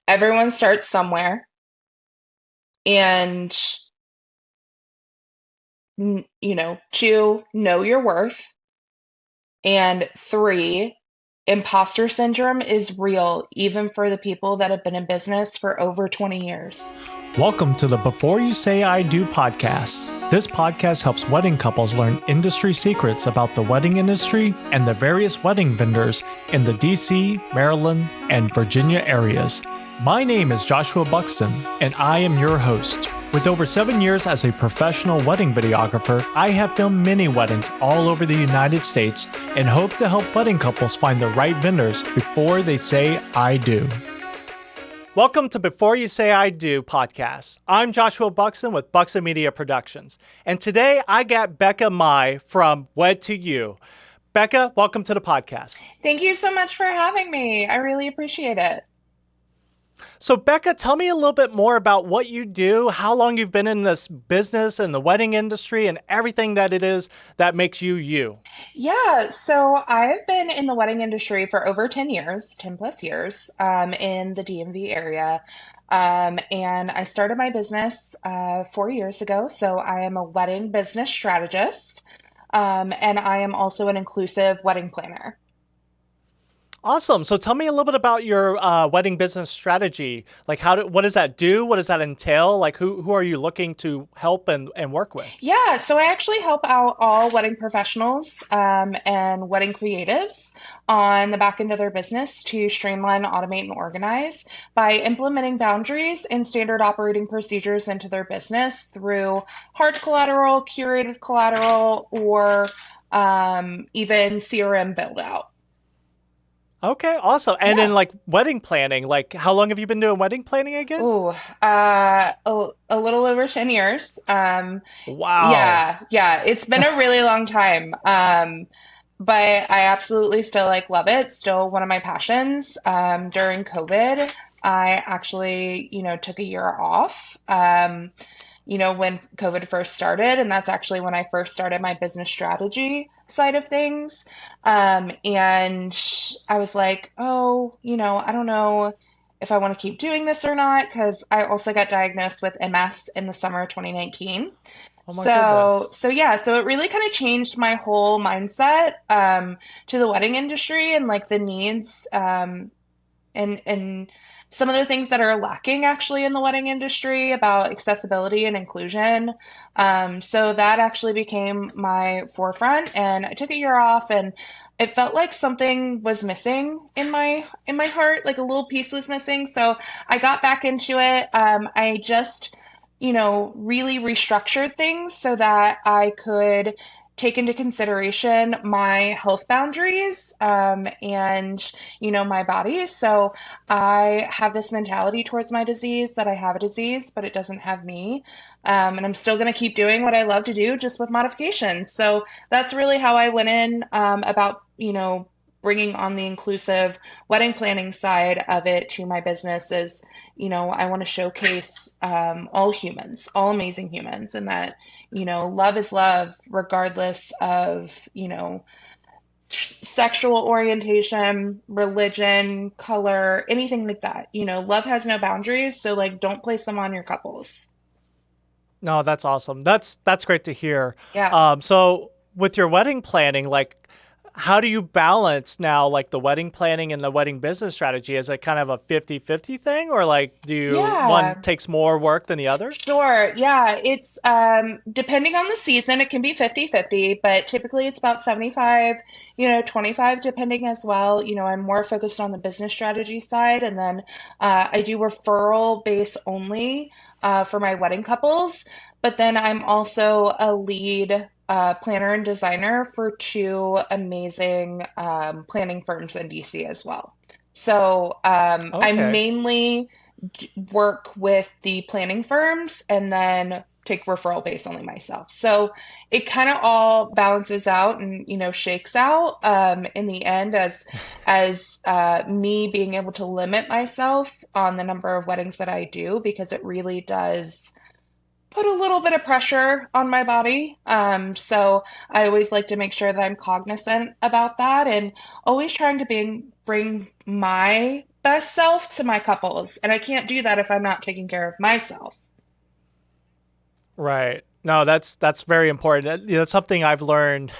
everyone starts somewhere, and two, know your worth, and three, imposter syndrome is real, even for the people that have been in business for over 20 years. Welcome to the Before You Say I Do podcast. This podcast helps wedding couples learn industry secrets about the wedding industry and the various wedding vendors in the DC, Maryland, and Virginia areas. My name is Joshua Buxton, and I am your host. With over 7 years as a professional wedding videographer, I have filmed many weddings all over the United States and hope to help wedding couples find the right vendors before they say I do. Welcome to Before You Say I Do podcast. I'm Joshua Buxton with Buxton Media Productions. And today I got Becca Mai from Wed to You. Becca, welcome to the podcast. Thank you so much for having me. I really appreciate it. So Becca, tell me a little bit more about what you do, how long you've been in this business and the wedding industry and everything that it is that makes you you. Yeah, so I've been in the wedding industry for over 10 years, 10 plus years, in the DMV area. And I started my business 4 years ago. So I am a wedding business strategist, and I am also an inclusive wedding planner. Awesome. So tell me a little bit about your wedding business strategy. Like what does that do? What does that entail? Like who are you looking to help and work with? Yeah, so I actually help out all wedding professionals and wedding creatives on the back end of their business to streamline, automate, and organize by implementing boundaries and standard operating procedures into their business through hard collateral, curated collateral, or even CRM build out. Okay, awesome. And Yeah. then like wedding planning, like how long have you been doing wedding planning again? Oh, a little over 10 years. Wow. Yeah, it's been a really long time. But I absolutely still love it. Still one of my passions. During COVID, I actually, took a year off. When COVID first started, and that's actually when I first started my business strategy side of things. And I was like, oh, I don't know if I want to keep doing this or not, because I also got diagnosed with MS in the summer of 2019. Oh my So, goodness. so yeah, so it really kind of changed my whole mindset to the wedding industry and the needs and some of the things that are lacking actually in the wedding industry about accessibility and inclusion. So that actually became my forefront, and I took a year off, and it felt like something was missing in my heart, like a little piece was missing. So I got back into it. I just, really restructured things so that I could take into consideration my health boundaries and my body. So I have this mentality towards my disease that I have a disease, but it doesn't have me. And I'm still going to keep doing what I love to do, just with modifications. So that's really how I went in about, bringing on the inclusive wedding planning side of it to my business is, I want to showcase all humans, all amazing humans, and that, love is love, regardless of, sexual orientation, religion, color, anything like that. Love has no boundaries, so don't place them on your couples. No, that's awesome. That's great to hear. Yeah. So with your wedding planning, like how do you balance now like the wedding planning and the wedding business strategy? Is it kind of a 50-50 thing, or like one Yeah. takes more work than the other? Sure. Yeah. It's depending on the season, it can be 50-50, but typically it's about 75, 25 depending as well. I'm more focused on the business strategy side, and then I do referral base only for my wedding couples, but then I'm also a lead planner and designer for two amazing planning firms in DC as well. So I Okay. mainly work with the planning firms and then take referral based only myself. So it kind of all balances out and shakes out in the end as me being able to limit myself on the number of weddings that I do, because it really does put a little bit of pressure on my body. So I always like to make sure that I'm cognizant about that and always trying to bring my best self to my couples, and I can't do that if I'm not taking care of myself. Right. No, that's very important. That's something I've learned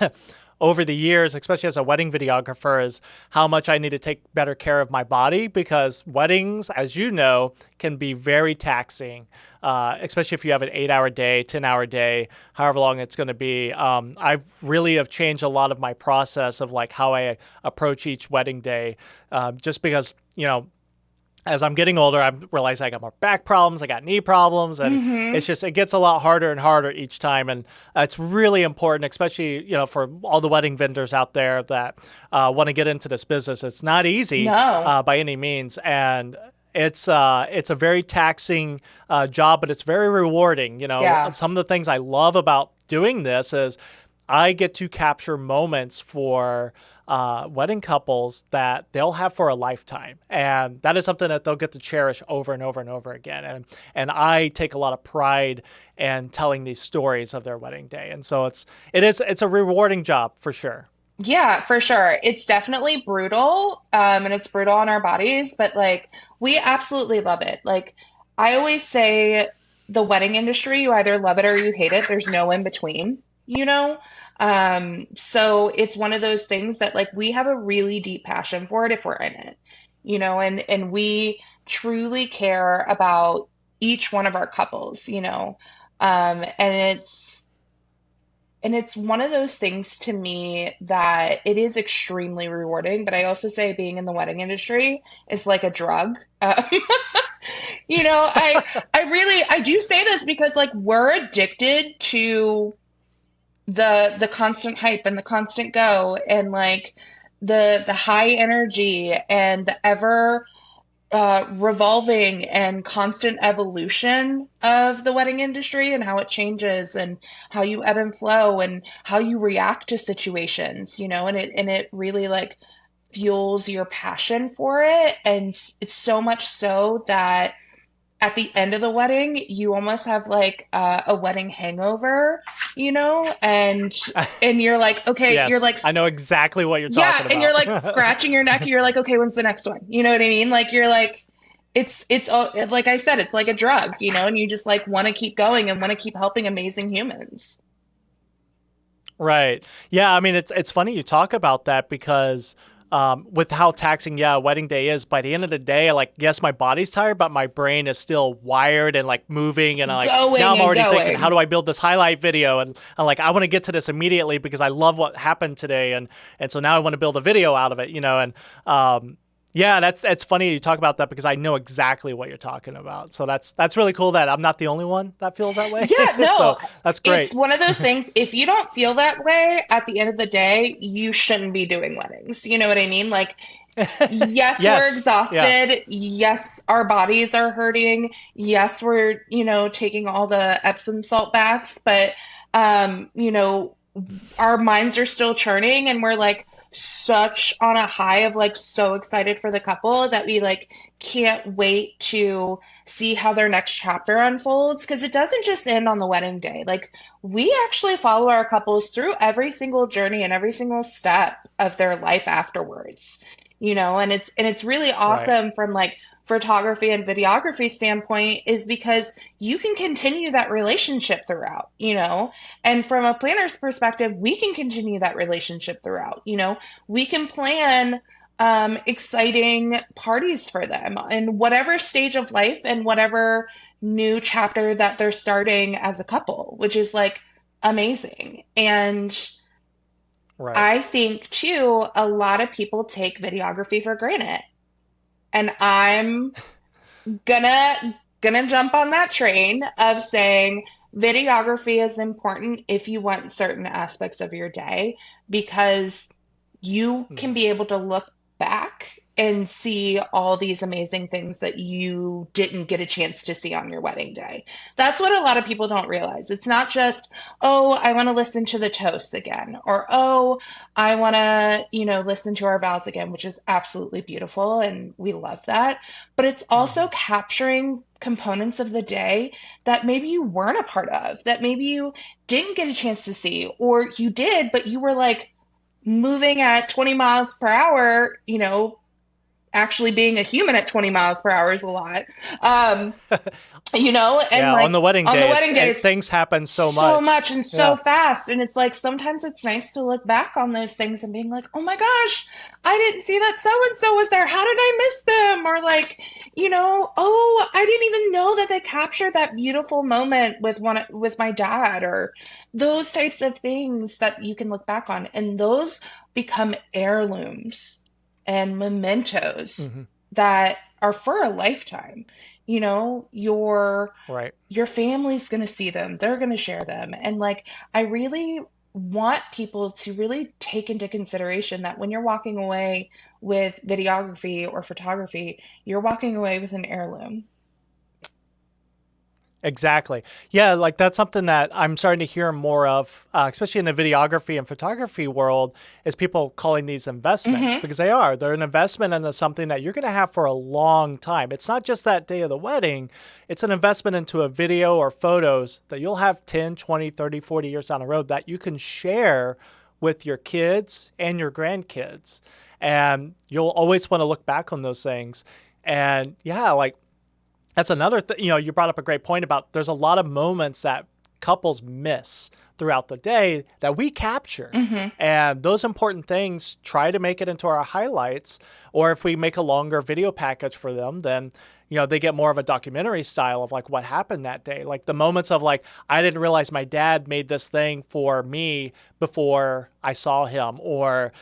over the years, especially as a wedding videographer, is how much I need to take better care of my body because weddings, as you know, can be very taxing, especially if you have an 8 hour day, 10 hour day, however long it's going to be. I've really have changed a lot of my process of like how I approach each wedding day, just because as I'm getting older, I'm realizing I got more back problems, I got knee problems, and Hmm. it gets a lot harder and harder each time. And it's really important, especially for all the wedding vendors out there that want to get into this business. It's not easy No. by any means, and it's a very taxing job, but it's very rewarding. Yeah. Some of the things I love about doing this is I get to capture moments for wedding couples that they'll have for a lifetime, and that is something that they'll get to cherish over and over and over again. And I take a lot of pride in telling these stories of their wedding day, and so it's a rewarding job for sure. Yeah, for sure. It's definitely brutal, and it's brutal on our bodies, but like we absolutely love it. Like I always say, the wedding industry, you either love it or you hate it. There's no in between, you know? So it's one of those things that like we have a really deep passion for it if we're in it, and we truly care about each one of our couples, and it's one of those things to me that it is extremely rewarding, but I also say being in the wedding industry is like a drug. I do say this because like we're addicted to the constant hype and the constant go and like the high energy and the ever revolving and constant evolution of the wedding industry and how it changes and how you ebb and flow and how you react to situations, and it really like fuels your passion for it. And it's so much so that at the end of the wedding, you almost have like a wedding hangover, and you're like, okay, you're Yes, like, I know exactly what you're yeah, talking and you're about. like scratching your neck. You're like, okay, when's the next one? You know what I mean? Like you're like, like I said, it's like a drug, and you just like want to keep going and want to keep helping amazing humans. Right. Yeah. I mean, it's funny you talk about that because with how taxing, yeah, a wedding day is. By the end of the day, like, yes, my body's tired, but my brain is still wired and like moving. And now Going I'm and already thinking, how going. do I build this highlight video? And I'm like, I want to get to this immediately because I love what happened today, and so now I want to build a video out of it. And yeah, that's funny you talk about that because I know exactly what you're talking about. So that's really cool that I'm not the only one that feels that way. Yeah, no, So that's it's great. one of those things. If you don't feel that way at the end of the day, you shouldn't be doing weddings. You know what I mean? Like, yes, we're Yes. Yeah. exhausted. Yes, our bodies are hurting. Yes, we're, taking all the Epsom salt baths, but, um, you know, our minds are still churning and we're like such on a high of like so excited for the couple that we like can't wait to see how their next chapter unfolds because it doesn't just end on the wedding day. Like we actually follow our couples through every single journey and every single step of their life afterwards. And it's really Right. awesome from like photography and videography standpoint is because you can continue that relationship throughout, and from a planner's perspective, we can continue that relationship throughout. We can plan exciting parties for them in whatever stage of life and whatever new chapter that they're starting as a couple, which is like amazing. And Right. I think too, a lot of people take videography for granted. And I'm gonna jump on that train of saying videography is important if you want certain aspects of your day because you can Mhm. be able to look back and see all these amazing things that you didn't get a chance to see on your wedding day. That's what a lot of people don't realize. It's not just, oh, I want to listen to the toasts again, or oh, I want to, listen to our vows again, which is absolutely beautiful and we love that. But it's also Mhm. capturing components of the day that maybe you weren't a part of, that maybe you didn't get a chance to see, or you did, but you were like, moving at 20 miles per hour, actually being a human at 20 miles per hour is a lot. Um, and Yeah, on like the wedding on the day, wedding day, it's things happen so so much. much and so Yeah. fast. And it's like sometimes it's nice to look back on those things and being like, oh my gosh, I didn't see that so and so was there. How did I miss them? Or like, oh, I didn't even know that they captured that beautiful moment with my dad, or those types of things that you can look back on. And those become heirlooms and mementos Hmm. that are for a lifetime. Right. Your family's going to see them, they're going to share them. And like, I really want people to really take into consideration that when you're walking away with videography or photography, you're walking away with an heirloom. Exactly. Yeah, like that's something that I'm starting to hear more of, especially in the videography and photography world, is people calling these investments Hmm. because they are. They're an investment into something that you're going to have for a long time. It's not just that day of the wedding, it's an investment into a video or photos that you'll have 10, 20, 30, 40 years down the road that you can share with your kids and your grandkids. And you'll always want to look back on those things. And yeah, like that's another thing. You brought up a great point about there's a lot of moments that couples miss throughout the day that we capture. Hmm. And those important things, try to make it into our highlights. Or if we make a longer video package for them, then they get more of a documentary style of like what happened that day. Like the moments of like, I didn't realize my dad made this thing for me before I saw him, or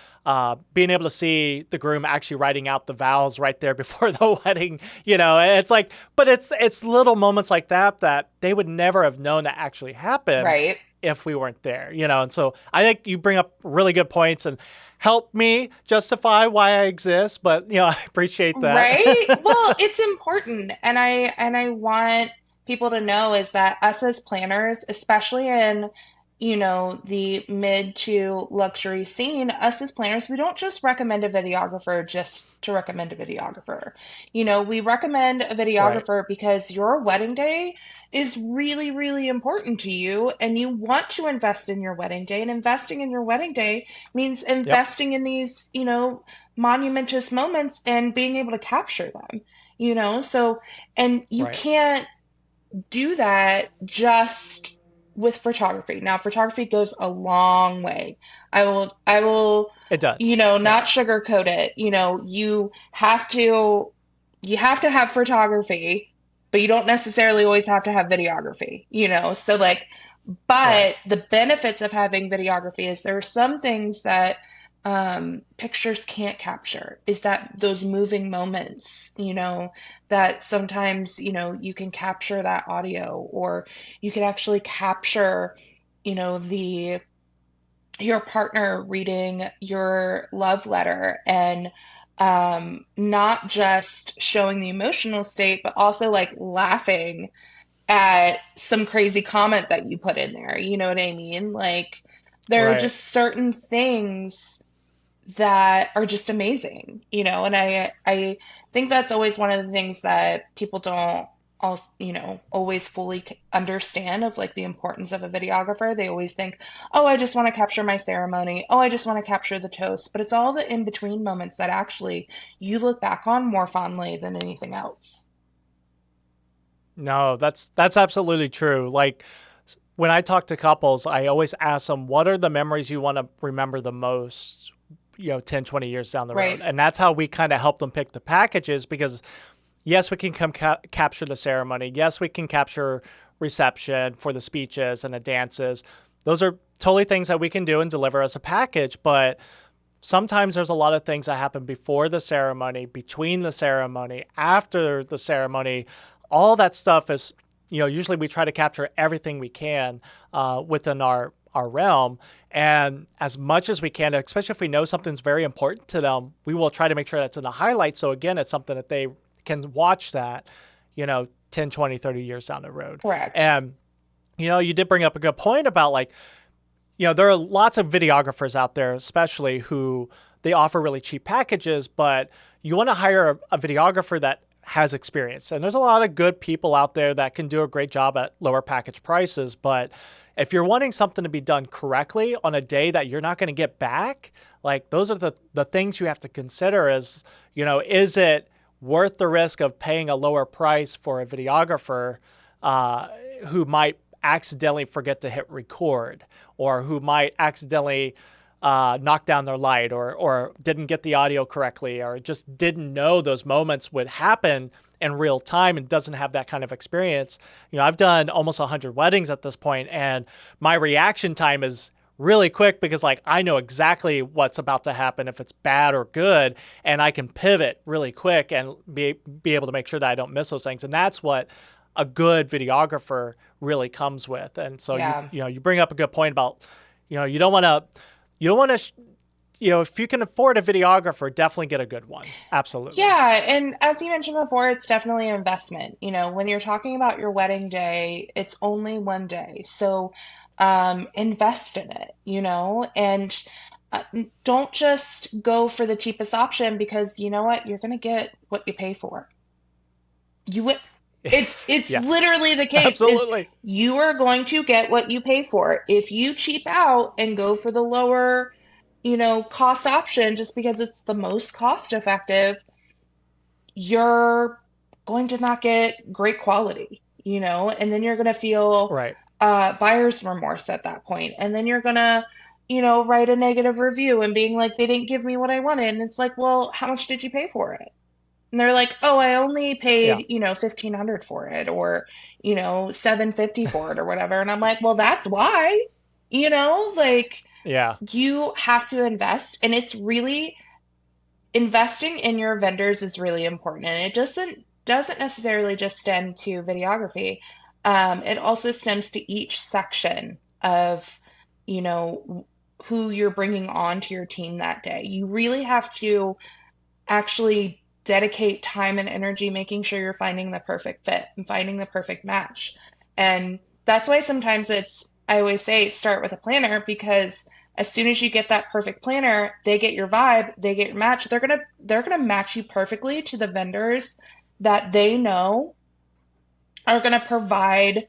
being able to see the groom actually writing out the vows right there before the wedding. It's like, but it's little moments like that that they would never have known that actually happened Right. if we weren't there. And so I think you bring up really good points and help me justify why I exist. But I appreciate that. Right? Well, it's important. And I want people to know is that us as planners, especially in, the mid to luxury scene, us as planners, we don't just recommend a videographer just to recommend a videographer. We recommend a Right. videographer because your wedding day is really, really important to you and you want to invest in your wedding day. And investing in your wedding day means Yep. investing in these, monumentous moments and being able to capture them, so, and you Right. can't do that just with photography. Now, photography goes a long way. I will, It does. Yeah. not sugarcoat it. You have to have photography, but you don't necessarily always have to have videography, So like, Right. but the benefits of having videography is there are some things that pictures can't capture, is that those moving moments, that sometimes, you can capture that audio, or you can actually capture, the your partner reading your love letter, and not just showing the emotional state, but also like laughing at some crazy comment that you put in there. You know what I mean? Like, there are Right. just certain things that are just amazing, and I think that's always one of the things that people don't always fully understand, of like the importance of a videographer. They always think, oh, I just want to capture my ceremony. Oh, I just want to capture the toast. But it's all the in between moments that actually you look back on more fondly than anything else. No, that's absolutely true. Like when I talk to couples, I always ask them, what are the memories you want to remember the most, 10, 20 years down the road? Right. And that's how we kind of help them pick the packages because yes, we can capture the ceremony. Yes, we can capture reception for the speeches and the dances. Those are totally things that we can do and deliver as a package. But sometimes there's a lot of things that happen before the ceremony, between the ceremony, after the ceremony. All that stuff is, usually we try to capture everything we can within our realm. And as much as we can, especially if we know something's very important to them, we will try to make sure that's in the highlight. So again, it's something that they can watch that, 10, 20, 30 years down the road. Correct. And, you did bring up a good point about like, there are lots of videographers out there, especially who they offer really cheap packages, but you want to hire a videographer that has experience. And there's a lot of good people out there that can do a great job at lower package prices. But if you're wanting something to be done correctly on a day that you're not going to get back, like those are the things you have to consider is, is it worth the risk of paying a lower price for a videographer who might accidentally forget to hit record, or who might accidentally knock down their light, or didn't get the audio correctly, or just didn't know those moments would happen in real time and doesn't have that kind of experience. I've done almost 100 weddings at this point, and my reaction time is really quick because like I know exactly what's about to happen if it's bad or good, and I can pivot really quick and be able to make sure that I don't miss those things. And that's what a good videographer really comes with. And so Yeah. you bring up a good point about you don't want to if you can afford a videographer, definitely get a good one. Absolutely. Yeah, and as you mentioned before, it's definitely an investment. When you're talking about your wedding day, it's only one day. So invest in it, and don't just go for the cheapest option because you know what? You're going to get what you pay for. You wi- it's Yes, literally the case is absolutely. you are going to get what you pay for. If you cheap out and go for the lower, cost option just because it's the most cost effective, you're going to not get great quality, and then you're going to feel Right. buyer's remorse at that point. And then you're going to, write a negative review and being like, they didn't give me what I wanted. And it's like, well, how much did you pay for it? And they're like, oh, I only Yeah. paid, 1,500 for it, or, 750 for it or whatever. And I'm like, well, that's why, like Yeah. you have to invest. And it's really investing in your vendors is really important, and it doesn't necessarily just stem to videography. It also stems to each section of, you know, who you're bringing on to your team that day. You really have to actually dedicate time and energy making sure you're finding the perfect fit and finding the perfect match. And that's why sometimes I always say start with a planner, because as soon as you get that perfect planner, they get your vibe, they get your match. They're gonna match you perfectly to the vendors that they know are gonna provide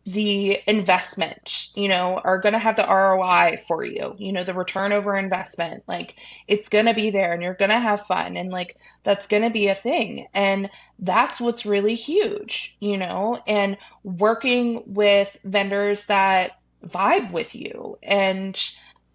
the investment, are going to have the ROI for you, the return over investment. Like it's going to be there and you're going to have fun, and like that's going to be a thing. And that's what's really huge, and working with vendors that vibe with you and,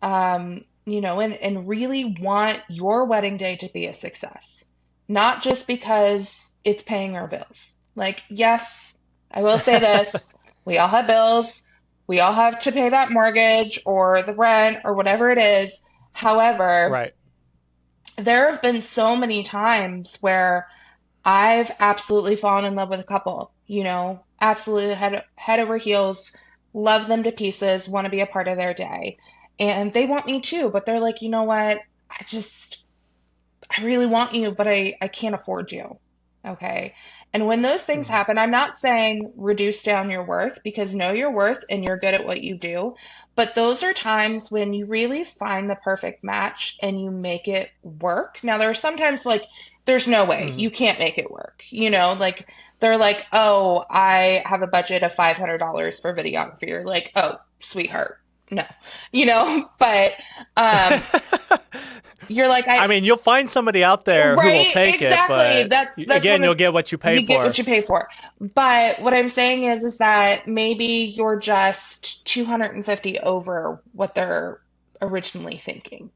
and really want your wedding day to be a success, not just because it's paying our bills. Like, yes, I will say this. We all have bills. We all have to pay that mortgage or the rent or whatever it is. However, Right. there have been so many times where I've absolutely fallen in love with a couple, absolutely head over heels, love them to pieces, want to be a part of their day. And they want me too, but they're like, you know what? I really want you, but I can't afford you. Okay. And when those things Mm. happen, I'm not saying reduce down your worth, because know your worth and you're good at what you do. But those are times when you really find the perfect match and you make it work. Now, there are sometimes like there's no way Mm. you can't make it work. Like they're like, oh, I have a budget of $500 for videography. You're like, oh, sweetheart, no, but um, you're like, I mean, you'll find somebody out there who will right, take it, exactly. but That's what again, you'll it's get what you pay you get what for. you pay for. But what I'm saying is that maybe you're just 250 over what they're originally thinking,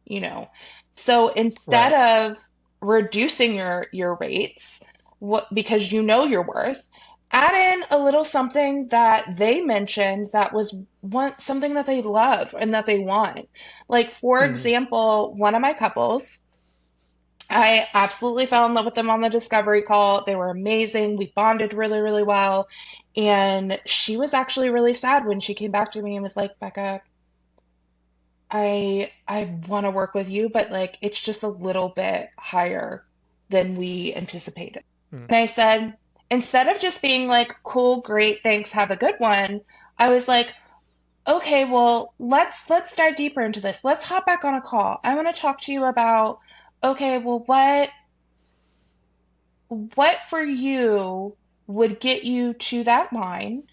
So instead Right. of reducing your rates, what because you know your worth, add in a little something that they mentioned that was something that they love and that they want. Like for Mm. example, one of my couples, I absolutely fell in love with them on the discovery call. They were amazing. We bonded really, really well. And she was actually really sad when she came back to me and was like, Becca, I want to work with you, but like it's just a little bit higher than we anticipated. Mm. And I said, instead of just being like, cool, great, thanks, have a good one, I was like, okay, well, let's dive deeper into this. Let's hop back on a call. I want to talk to you about, okay, well, what for you would get you to that line?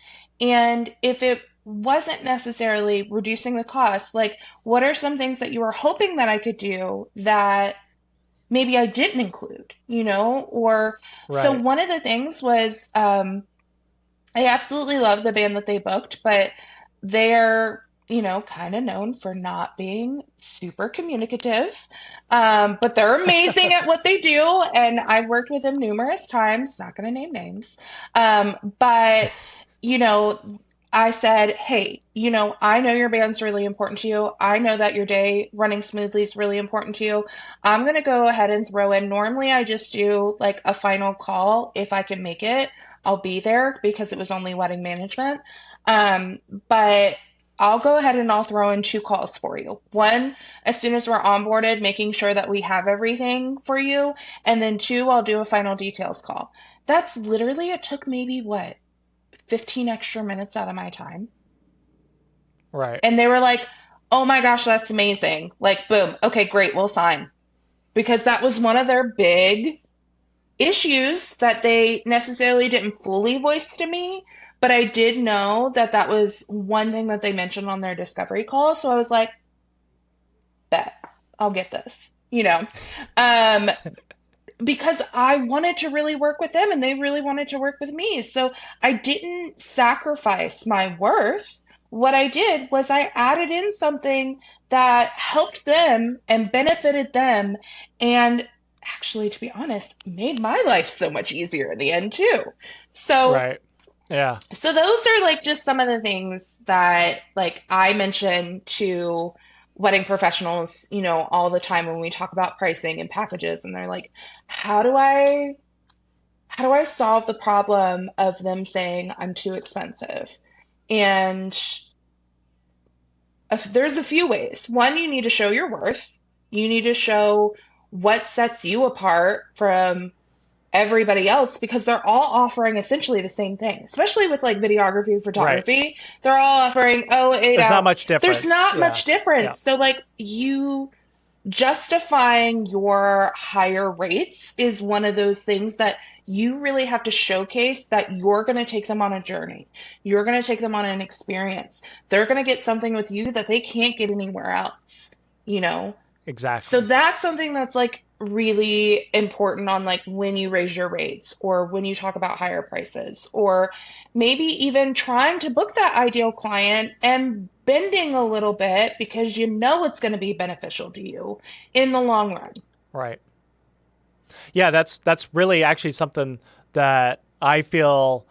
And if it wasn't necessarily reducing the cost, like what are some things that you were hoping that I could do that maybe I didn't include, Or so Right. one of the things was I absolutely love the band that they booked, but they're, kind of known for not being super communicative. But they're amazing at what they do, and I've worked with them numerous times, not going to name names. But, you know, I said, hey, I know your band's really important to you. I know that your day running smoothly is really important to you. I'm going to go ahead and throw in, normally I just do like a final call if I can make it. I'll be there because it was only wedding management. Um, but I'll go ahead and I'll throw in two calls for you. One, as soon as we're onboarded, making sure that we have everything for you. And then two, I'll do a final details call. That's literally, it took maybe what, 15 extra minutes out of my time. Right. And they were like, oh my gosh, that's amazing. Like, boom. Okay, great. We'll sign. Because that was one of their big issues that they necessarily didn't fully voice to me, but I did know that that was one thing that they mentioned on their discovery call. So I was like, bet, I'll get this, um, because I wanted to really work with them and they really wanted to work with me. So I didn't sacrifice my worth. What I did was I added in something that helped them and benefited them. And actually, to be honest, made my life so much easier in the end too. So, Right. Yeah. so those are like just some of the things that like I mention to wedding professionals, all the time when we talk about pricing and packages, and they're like, how do I how do I solve the problem of them saying I'm too expensive? And there's a few ways. One, you need to show your worth. You need to show what sets you apart from everybody else because they're all offering essentially the same thing, especially with like videography and Right. photography. They're all offering, oh, eight There's not out. much There's difference. not Yeah. much difference. Yeah. So, like, you justifying your higher rates is one of those things that you really have to showcase that you're going to take them on a journey. You're going to take them on an experience. They're going to get something with you that they can't get anywhere else, you know? So Exactly. that's something that's like really important on like when you raise your rates or when you talk about higher prices or maybe even trying to book that ideal client and bending a little bit because you know it's going to be beneficial to you in the long run. Right. Yeah, that's really actually something that I feel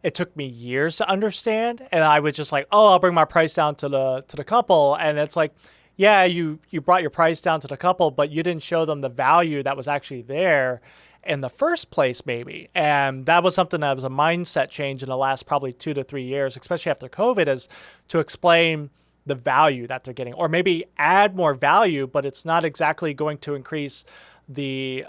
it took me years to understand, and I was just like, "Oh, I'll bring my price down to the couple," and it's like, yeah, you brought your price down to the couple, but you didn't show them the value that was actually there in the first place, maybe. And that was something that was a mindset change in the last probably 2 to 3 years, especially after COVID, is to explain the value that they're getting, or maybe add more value, but it's not exactly going to increase the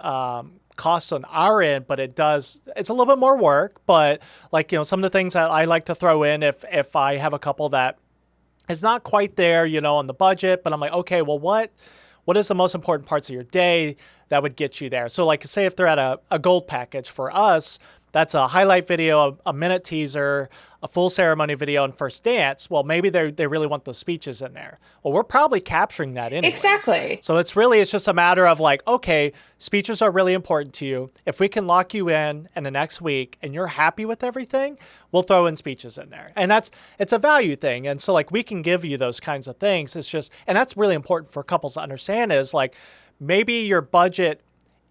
costs on our end, but it's a little bit more work. But like, some of the things that I like to throw in if I have a couple that is not quite there, on the budget, but I'm like, okay, well, what is the most important parts of your day that would get you there? So like say if they're at a gold package for us, that's a highlight video, a minute teaser, a full ceremony video, and first dance. Well, maybe they really want those speeches in there. Well, we're probably capturing that anyways. Exactly. So it's just a matter of like, okay, speeches are really important to you. If we can lock you in the next week and you're happy with everything, we'll throw in speeches in there. And it's a value thing. And so like we can give you those kinds of things. It's just, and that's really important for couples to understand is like maybe your budget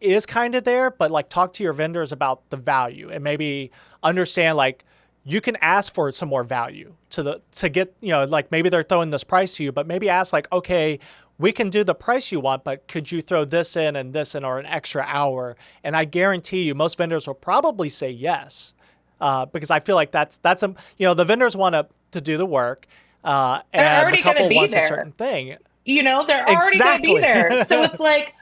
is kind of there, but like talk to your vendors about the value and maybe understand like you can ask for some more value to get, like maybe they're throwing this price to you, but maybe ask like, okay, we can do the price you want, but could you throw this in and this in or an extra hour? And I guarantee you most vendors will probably say yes. Because I feel like the vendors want to do the work, They're and the already going to couple be wants a certain there. thing. They're already going to be Exactly. there. So it's like,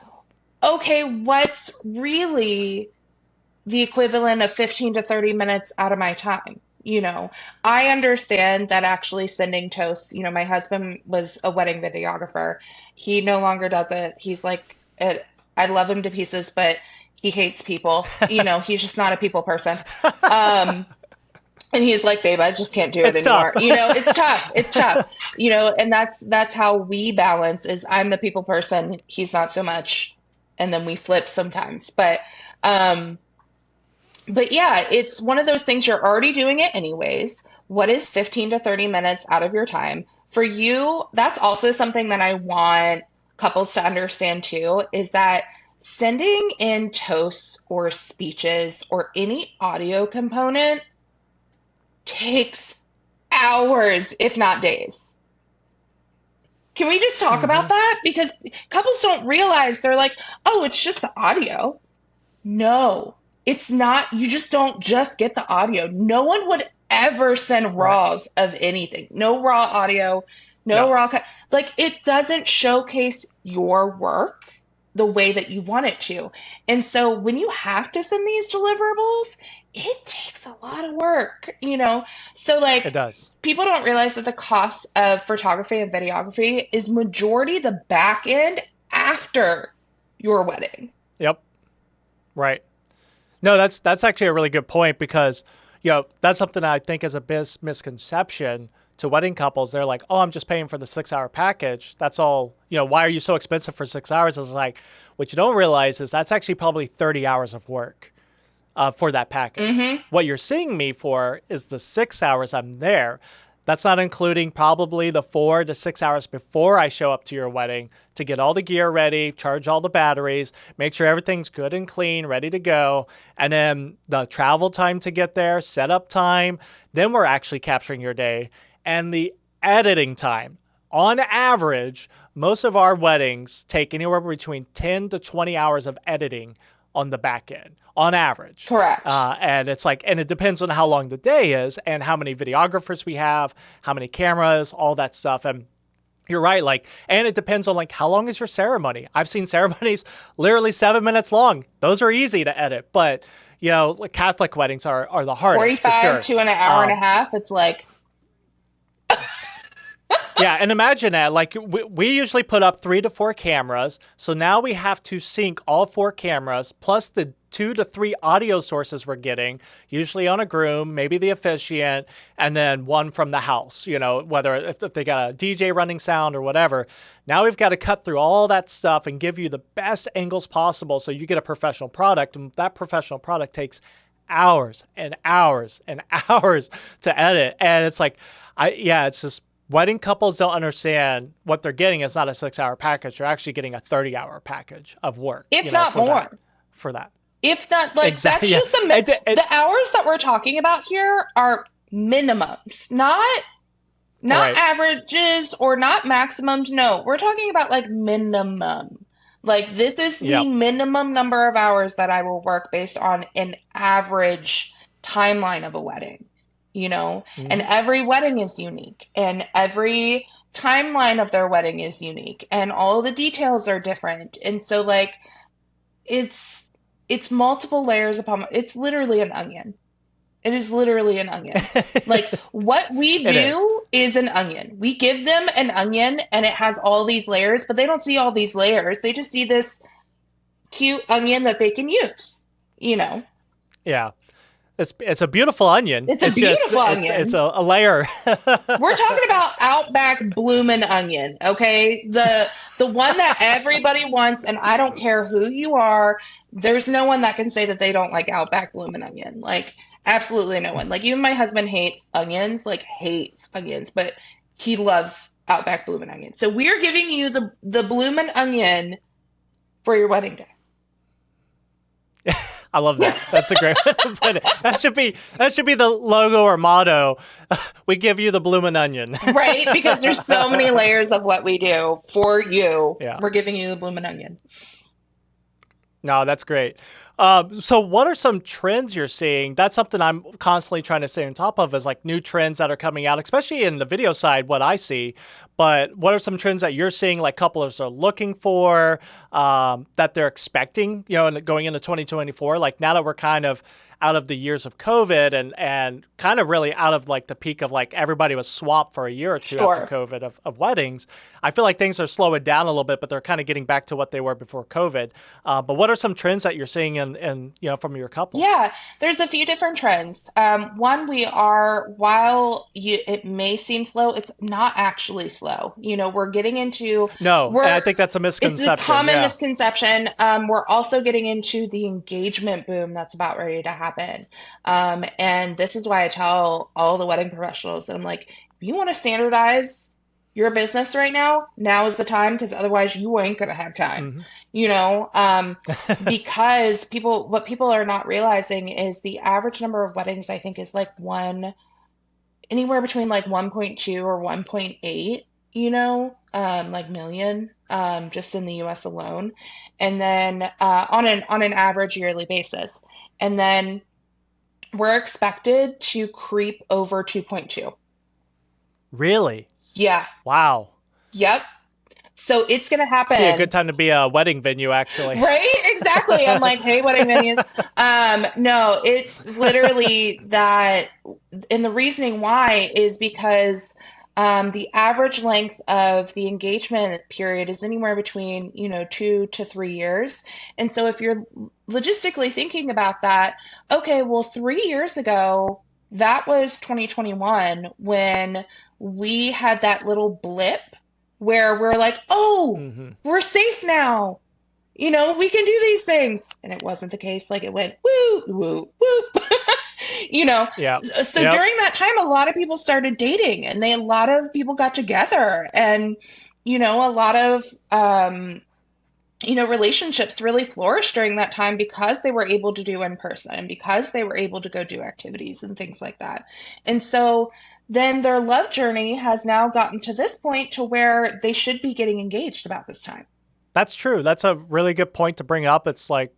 okay, what's really the equivalent of 15 to 30 minutes out of my time. I understand that actually sending toasts, my husband was a wedding videographer. He no longer does it. He's like, I love him to pieces, but He hates people. He's just not a people person. Um, and he's like, babe, I just can't do it It's tough. anymore. It's tough. It's tough. And that's how we balance is I'm the people person, he's not so much. And then we flip sometimes. Um, but yeah, it's one of those things you're already doing it anyways. What is 15 to 30 minutes out of your time? For you, that's also something that I want couples to understand too, is that sending in toasts or speeches or any audio component takes hours, if not days. Can we just talk about Hmm. that? Because couples don't realize they're like, oh, it's just the audio. No, it's not. You just don't just get the audio. No one would ever send Right. raws of anything. No raw audio, no No. raw. Like it doesn't showcase your work the way that you want it to. And so when you have to send these deliverables, it takes a lot of work. So It like does. people don't realize that the cost of photography and videography is majority the back end after your wedding. Yep. Right. No, that's actually a really good point because, that's something I think is a misconception to wedding couples. They're like, oh, I'm just paying for the 6 hour package. That's all, why are you so expensive for 6 hours? It's like, what you don't realize is that's actually probably 30 hours of work for that package. Hmm. What you're seeing me for is the 6 hours I'm there. That's not including probably the 4 to 6 hours before I show up to your wedding to get all the gear ready, charge all the batteries, make sure everything's good and clean, ready to go. And then the travel time to get there, setup time. Then we're actually capturing your day. And the editing time. On average, most of our weddings take anywhere between 10 to 20 hours of editing on the back end on average. Correct. And it's like, and it depends on how long the day is and how many videographers we have, how many cameras, all that stuff. And you're right. Like, and it depends on like, how long is your ceremony? I've seen ceremonies literally 7 minutes long. Those are easy to edit, but like Catholic weddings are the hardest for 45 sure. to an hour and a half. It's like, Yeah, and imagine that. Like we usually put up 3 to 4 cameras, so now we have to sync all 4 cameras plus the 2 to 3 audio sources we're getting, usually on a groom, maybe the officiant, and then one from the house. Whether if they got a DJ running sound or whatever. Now we've got to cut through all that stuff and give you the best angles possible, so you get a professional product, and that professional product takes hours and hours and hours to edit, and it's like, it's just wedding couples don't understand what they're getting. It's not a 6 hour package. They're actually getting a 30 hour package of work, if not more. For that. If not, like Exactly. that's Yeah. just the hours that we're talking about here are minimums, not Right. averages or not maximums. No, we're talking about like minimum. Like this is the Yep. minimum number of hours that I will work based on an average timeline of a wedding, and Mhm. every wedding is unique and every timeline of their wedding is unique and all the details are different. And so like it's it's multiple layers upon it's literally an onion. It is literally an onion. Like what we It is. do is an onion. We give them an onion and it has all these layers, but they don't see all these layers. They just see this cute onion that they can use, you know. Yeah. It's a beautiful onion. It's a Just beautiful onion. it's a layer. We're talking about Outback bloomin' onion, okay? The one that everybody wants, and I don't care who you are. There's no one that can say that they don't like Outback bloomin' onion. Like absolutely no one. Like even my husband hates onions, like hates onions, but he loves Outback bloomin' onion. So we're giving you the bloomin' onion for your wedding day. I love that. That's a great way to put it. That should be the logo or motto. We give you the bloomin' onion. Right? Because there's so many layers of what we do for you. Yeah. We're giving you the bloomin' onion. No, that's great. So what are some trends you're seeing? That's something I'm constantly trying to stay on top of is like new trends that are coming out, especially in the video side, what I see. But what are some trends that you're seeing like couples are looking for, that they're expecting, and going into 2024? Like now that we're kind of out of the years of COVID and kind of really out of like the peak of like everybody was swamped for a year or two after Sure. COVID of weddings. I feel like things are slowing down a little bit, but they're kind of getting back to what they were before COVID. But what are some trends that you're seeing in from your couples? Yeah, there's a few different trends. One, while it may seem slow, it's not actually slow. We're getting into, No, and I we're, think that's a it's a misconception. common Yeah. misconception. We're also getting into the engagement boom that's about ready to happen. And this is why I tell all the wedding professionals that I'm like, if you want to standardize your business right now, now is the time because otherwise you ain't gonna have time. Hmm. You know, because what people are not realizing is the average number of weddings, I think, is like anywhere between like 1.2 or 1.8, like million, just in the US alone. And then on an average yearly basis. And then we're expected to creep over 2.2. Really? Yeah. Wow. Yep. So it's going to Be a good happen. time to be a wedding venue, actually. Right? Exactly. I'm like, hey, wedding venues. No, it's literally that. And the reasoning why is because the average length of the engagement period is anywhere between, 2 to 3 years. And so if you're logistically thinking about that, okay, well, 3 years ago, that was 2021 when we had that little blip where we're like, oh, Hmm. we're safe now. We can do these things. And it wasn't the case. Like it went woo, woo, woo. you know. Yeah. So Yep. during that time, a lot of people started dating and a lot of people got together and, a lot of, relationships really flourished during that time because they were able to do in person and because they were able to go do activities and things like that. And so then their love journey has now gotten to this point to where they should be getting engaged about this time. That's true. That's a really good point to bring up. It's like,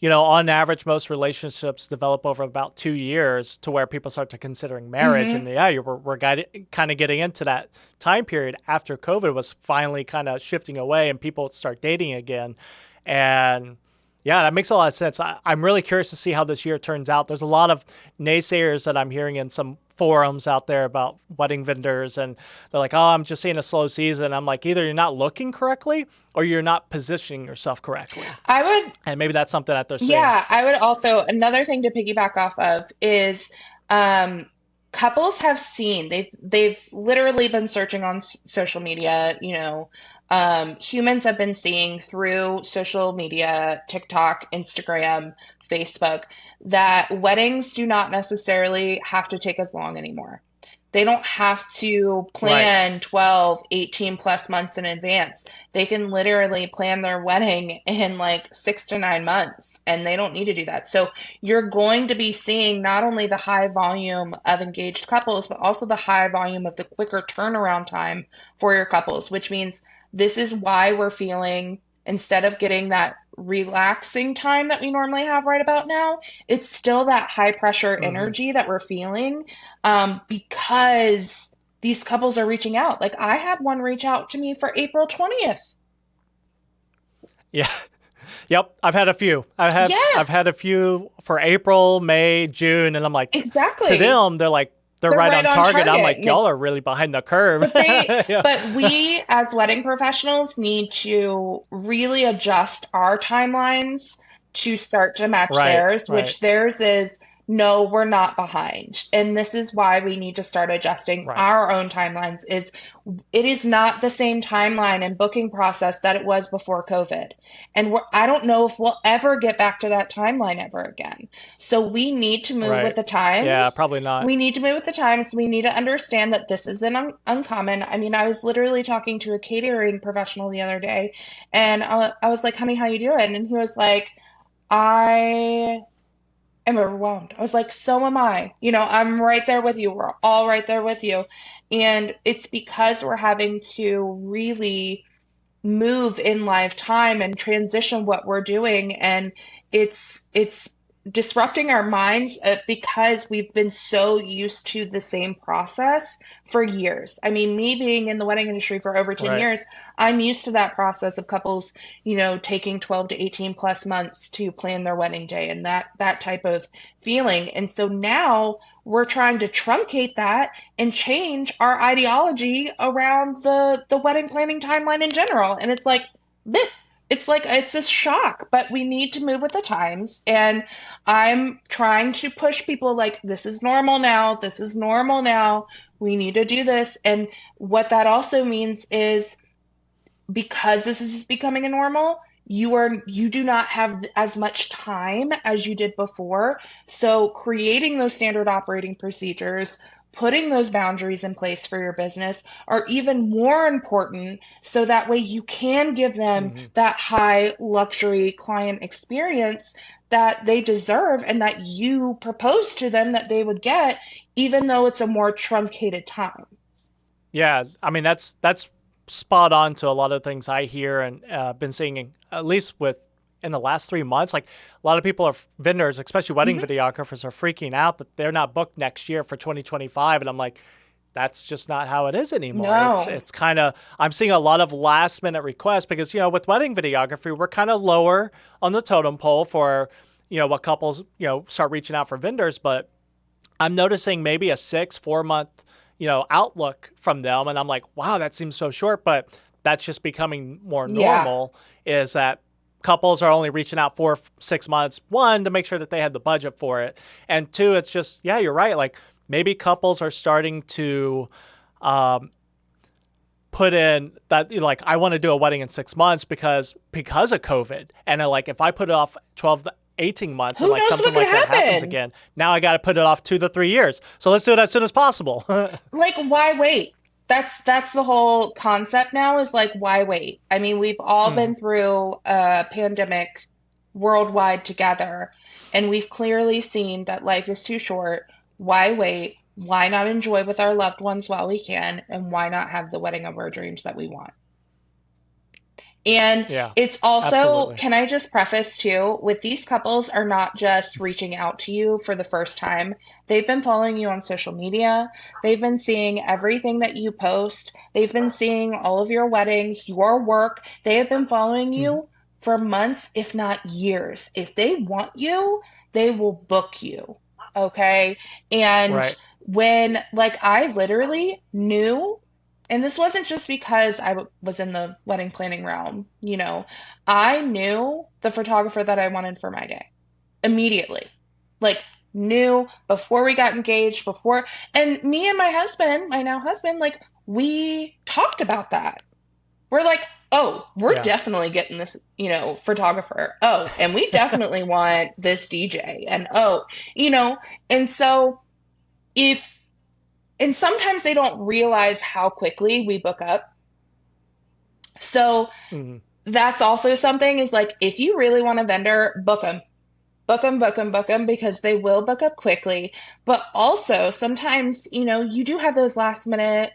on average, most relationships develop over about 2 years to where people start to considering marriage. Hmm. And yeah, we're kind of getting into that time period after COVID was finally kind of shifting away and people start dating again. And yeah, that makes a lot of sense. I'm really curious to see how this year turns out. There's a lot of naysayers that I'm hearing in some forums out there about wedding vendors, and they're like, "Oh, I'm just seeing a slow season." I'm like, either you're not looking correctly or you're not positioning yourself correctly, I would and maybe that's something that they're seeing. Yeah, I would also, another thing to piggyback off of is um, couples have seen, they've literally been searching on social media, humans have been seeing through social media, TikTok, Instagram, Facebook, that weddings do not necessarily have to take as long anymore. They don't have to Right. plan 12, 18 plus months in advance. They can literally plan their wedding in like 6 to 9 months, and they don't need to do that. So you're going to be seeing not only the high volume of engaged couples, but also the high volume of the quicker turnaround time for your couples, which means this is why we're feeling, instead of getting that relaxing time that we normally have right about now, it's still that high pressure Hmm. energy that we're feeling, because these couples are reaching out. Like I had one reach out to me for April 20th. Yeah. Yep. I've had a few. Yeah, I've had a few for April, May, June, and I'm like, to exactly. them, they're They're right right on on target. I'm target. like, y'all are really behind the curve. Yeah. But we as wedding professionals need to really adjust our timelines to start to match Right. theirs, Right. which theirs is no, we're not behind. And this is why we need to start adjusting Right. our own timelines is it is not the same timeline and booking process that it was before COVID. And I don't know if we'll ever get back to that timeline ever again. So we need to move with Right. the Yeah. times. Probably not. We need to move with the times. We need to understand that this isn't uncommon. I mean, I was literally talking to a catering professional the other day, and I was like, "Honey, how you doing?" And he was like, "I am overwhelmed." I was like, "So am I. I'm right there with you. We're all right there with you." And it's because we're having to really move in live time and transition what we're doing, and it's disrupting our minds because we've been so used to the same process for years. I mean, me being in the wedding industry for over 10 Right. years, I'm used to that process of couples, taking 12 to 18 plus months to plan their wedding day and that type of feeling. And so now we're trying to truncate that and change our ideology around the wedding planning timeline in general. And it's bleh, like it's a shock, but we need to move with the times. And I'm trying to push people like, this is normal now. This is normal now. We need to do this. And what that also means is because this is just becoming a normal, you do not have as much time as you did before. So creating those standard operating procedures, putting those boundaries in place for your business are even more important so that way you can give them Hmm. that high luxury client experience that they deserve and that you proposed to them that they would get, even though it's a more truncated time. Yeah, I mean that's spot on to a lot of things I hear and been seeing at least with in the last 3 months. Like a lot of people are vendors, especially wedding Mhm. videographers, are freaking out that they're not booked next year for 2025, and I'm like, that's just not how it is anymore. No. It's kind of I'm seeing a lot of last minute requests because with wedding videography we're kind of lower on the totem pole for what couples start reaching out for vendors, but I'm noticing maybe a 4 month, outlook from them. And I'm like, wow, that seems so short, but that's just becoming more Yeah. normal is that couples are only reaching out 6 months, one, to make sure that they had the budget for it. And two, it's just, yeah, you're right. Like maybe couples are starting to, put in that like I want to do a wedding in 6 months because of COVID. And like if I put it off 12 to 18 months and Who like knows something what could like that happens happen? again, now I got to put it off 2 to 3 years. So let's do it as soon as possible. Like, why wait? That's the whole concept now is like, why wait? I mean, we've all Hmm. been through a pandemic worldwide together, and we've clearly seen that life is too short. Why wait? Why not enjoy with our loved ones while we can? And why not have the wedding of our dreams that we want? And Yeah, it's also, absolutely. can I just preface too, with these couples are not just reaching out to you for the first time. They've been following you on social media. They've been seeing everything that you post. They've been seeing all of your weddings, your work. They have been following Hmm. you for months, if not years. If they want you, they will book you. Okay. And Right. like, I literally knew, and this wasn't just because was in the wedding planning realm, I knew the photographer that I wanted for my day immediately. Like, knew before we got engaged, and me and my husband, my now husband, like, we talked about that. We're like, oh, we're Yeah. definitely getting this, photographer. Oh, and we definitely want this DJ. And oh, you know, and so if, and sometimes they don't realize how quickly we book up. So Hmm. that's also something is like, if you really want a vendor, book them. Book them, book them, book them because they will book up quickly. But also sometimes, you do have those last minute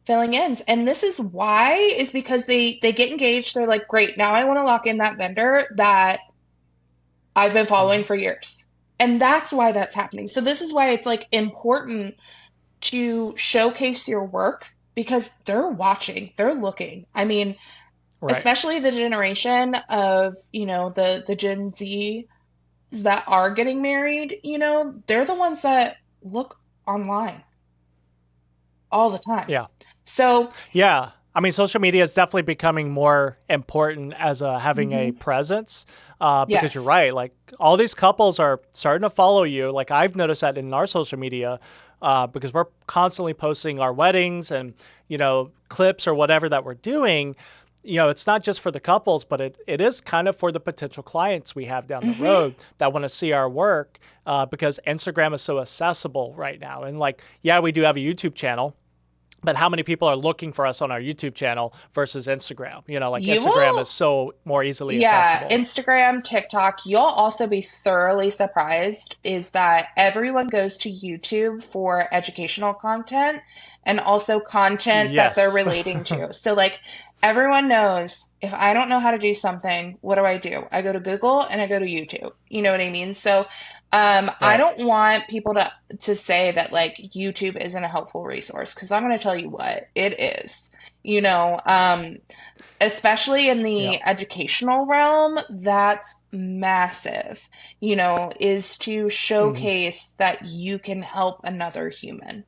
filling ins. And this is why is because they get engaged. They're like, great, now I want to lock in that vendor that I've been following Hmm. for years. And that's why that's happening. So this is why it's like important to showcase your work because they're watching, they're looking. I mean, Right. especially the generation of, the Gen Z that are getting married, they're the ones that look online all the time. Yeah. So, Yeah. I mean, social media is definitely becoming more important as having a mhm, presence because you're yes. right. Like all these couples are starting to follow you. Like I've noticed that in our social media because we're constantly posting our weddings and, clips or whatever that we're doing. It's not just for the couples, but it is kind of for the potential clients we have down the Hmm. road that want to see our work because Instagram is so accessible right now. And like, yeah, we do have a YouTube channel, but how many people are looking for us on our YouTube channel versus Instagram? Like You Instagram is will, so more easily yeah, accessible. Instagram, TikTok, you'll also be thoroughly surprised is that everyone goes to YouTube for educational content and also content that they're Yes. relating to. So, like, everyone knows if I don't know how to do something, what do? I go to Google and I go to YouTube. You know what I mean? So, I Right. don't want people to say that like YouTube isn't a helpful resource because I'm going to tell you what, it is. You know, especially in Yeah. the educational realm, that's massive, is to Hmm. showcase that you can help another human.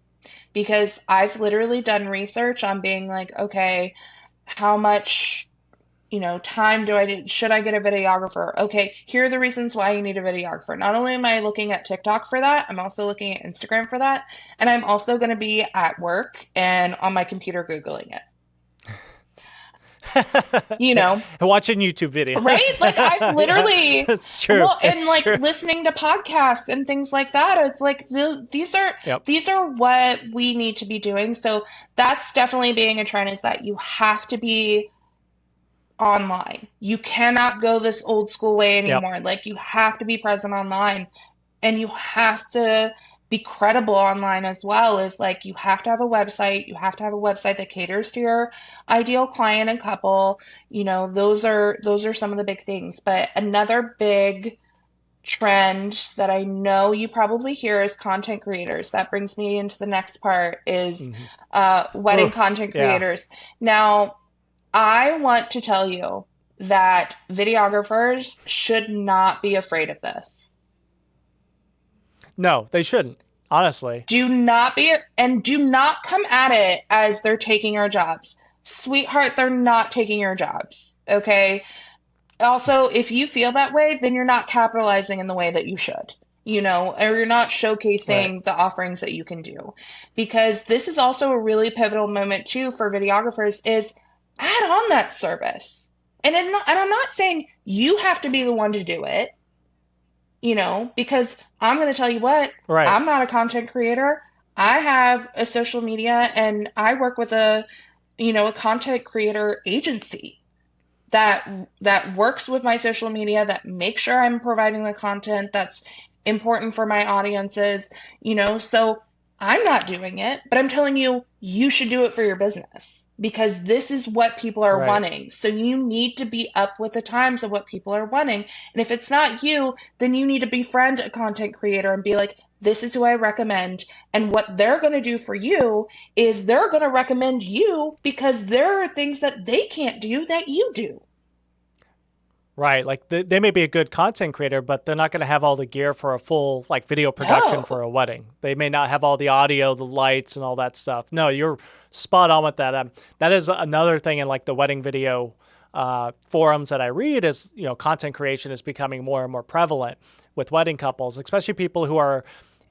Because I've literally done research on being like, okay, how much, time do I need? Should I get a videographer? Okay, here are the reasons why you need a videographer. Not only am I looking at TikTok for that, I'm also looking at Instagram for that. And I'm also going to be at work and on my computer Googling it. You know, Watching YouTube Right? videos. Like I've Yeah, literally, it's true. well, and It's like true. listening to podcasts and things like that. It's like these are Yep. these are what we need to be doing. So that's definitely being a trend is that you have to be online. You cannot go this old school way Yep. anymore. Like you have to be present online and you have to be credible online as well is like you have to have a website, you have to have a website that caters to your ideal client and couple. Those are some of the big things, but another big trend that I know you probably hear is content creators. That brings me into the next part is Hmm. wedding Oof. content Yeah. creators. Now I want to tell you that videographers should not be afraid of this. No, they shouldn't. Honestly. Do not be, and do not come at it as they're taking our jobs. Sweetheart, they're not taking your jobs. Okay. Also, if you feel that way, then you're not capitalizing in the way that you should, or you're not Right. showcasing the offerings that you can do. Because this is also a really pivotal moment too for videographers is add on that service. And I'm not saying you have to be the one to do it, because I'm going to tell you what, Right. I'm not a content creator. I have a social media and I work with a content creator agency that works with my social media that makes sure I'm providing the content that's important for my audiences, so I'm not doing it, but I'm telling you you should do it for your business because this is what people are Right. wanting. So you need to be up with the times of what people are wanting. And if it's not you, then you need to befriend a content creator and be like, this is who I recommend. And what they're going to do for you is they're going to recommend you because there are things that they can't do that you do. Right. Like they may be a good content creator, but they're not going to have all the gear for a full like video production No. for a wedding. They may not have all the audio, the lights, and all that stuff. No, you're spot on with that. That is another thing in like the wedding video forums that I read is content creation is becoming more and more prevalent with wedding couples, especially people who are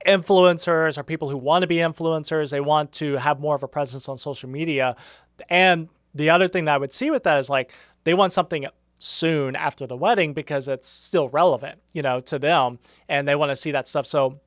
influencers or people who want to be influencers. They want to have more of a presence on social media. And the other thing that I would see with that is like they want something soon after the wedding because it's still relevant, to them and they want to see that stuff. So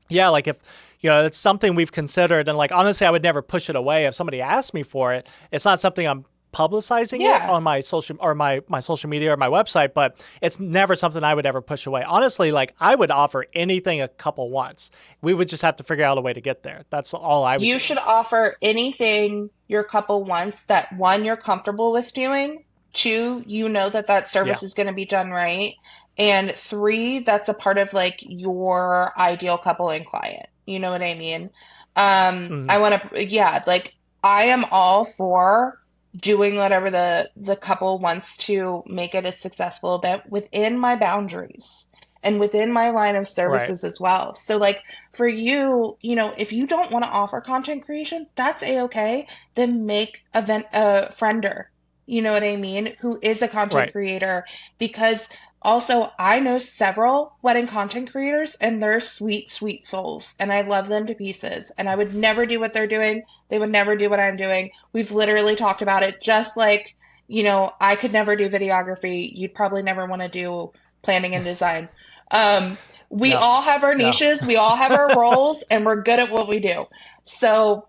yeah, like if it's something we've considered and like honestly I would never push it away if somebody asked me for it. It's not something I'm publicizing it Yeah. on my social or my social media or my website, but it's never something I would ever push away. Honestly, like I would offer anything a couple wants. We would just have to figure out a way to get there. That's all I would You do. should offer anything your couple wants that one, you're comfortable with doing, two, you know that that Yeah. service is going to be done right, and three, that's a part of like your ideal couple and client. You know what I mean? Mm-hmm. I want to, yeah, like I am all for doing whatever the couple wants to make it a successful event within my boundaries and within my line of Right. services as well. So like for you, if you don't want to offer content creation, that's a-okay. Then make a friender, you know what I mean, who is a content Right. creator. Because also I know several wedding content creators and they're sweet, sweet souls. And I love them to pieces. And I would never do what they're doing. They would never do what I'm doing. We've literally talked about it just like, I could never do videography. You'd probably never want to do planning and design. Um, we No. all have our No. niches, we all have our roles, and we're good at what we do. So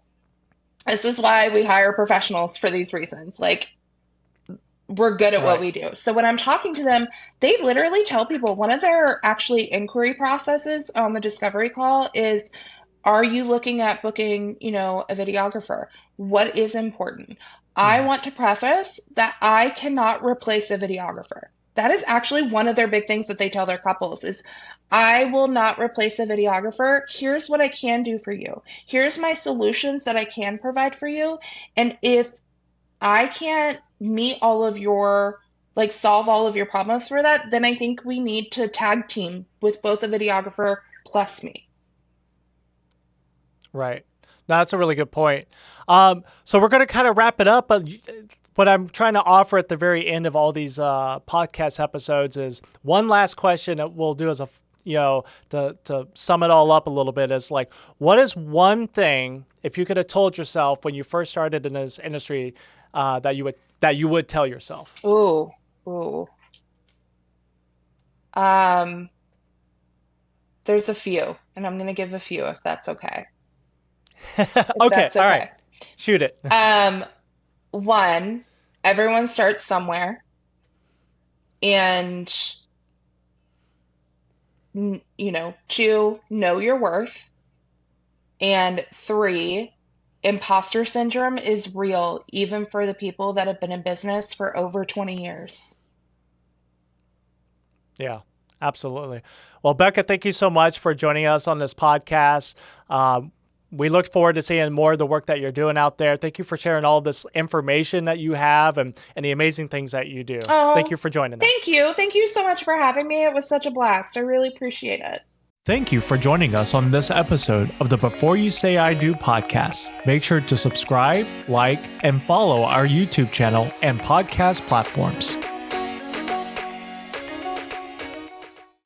This is why we hire professionals for these reasons. Like, we're good at what Right. we do. So when I'm talking to them, they literally tell people one of their actually inquiry processes on the discovery call is, are you looking at booking, a videographer? What is important? I Mhm. want to preface that I cannot replace a videographer. That is actually one of their big things that they tell their couples is, I will not replace a videographer. Here's what I can do for you. Here's my solutions that I can provide for you. And if I can't meet all of your, like, solve all of your problems for that, then I think we need to tag team with both a videographer plus me. Right. No, that's a really good point. So we're going to kind of wrap it up, but what I'm trying to offer at the very end of all these podcast episodes is one last question that we'll do as a, to sum it all up a little bit is like, what is one thing, if you could have told yourself when you first started in this industry, that you would tell yourself? Ooh, ooh. Um, there's a few, and I'm gonna give a few if that's okay. If Okay. that's All right. okay. Shoot it. Um, One, everyone starts somewhere, and two, know your worth, and three, imposter syndrome is real, even for the people that have been in business for over 20 years. Yeah, absolutely. Well, Becca, thank you so much for joining us on this podcast. We look forward to seeing more of the work that you're doing out there. Thank you for sharing all this information that you have and the amazing things that you do. Thank Oh, you for joining thank us. you. Thank you so much for having me. It was such a blast. I really appreciate it. Thank you for joining us on this episode of the Before You Say I Do podcast. Make sure to subscribe, like, and follow our YouTube channel and podcast platforms.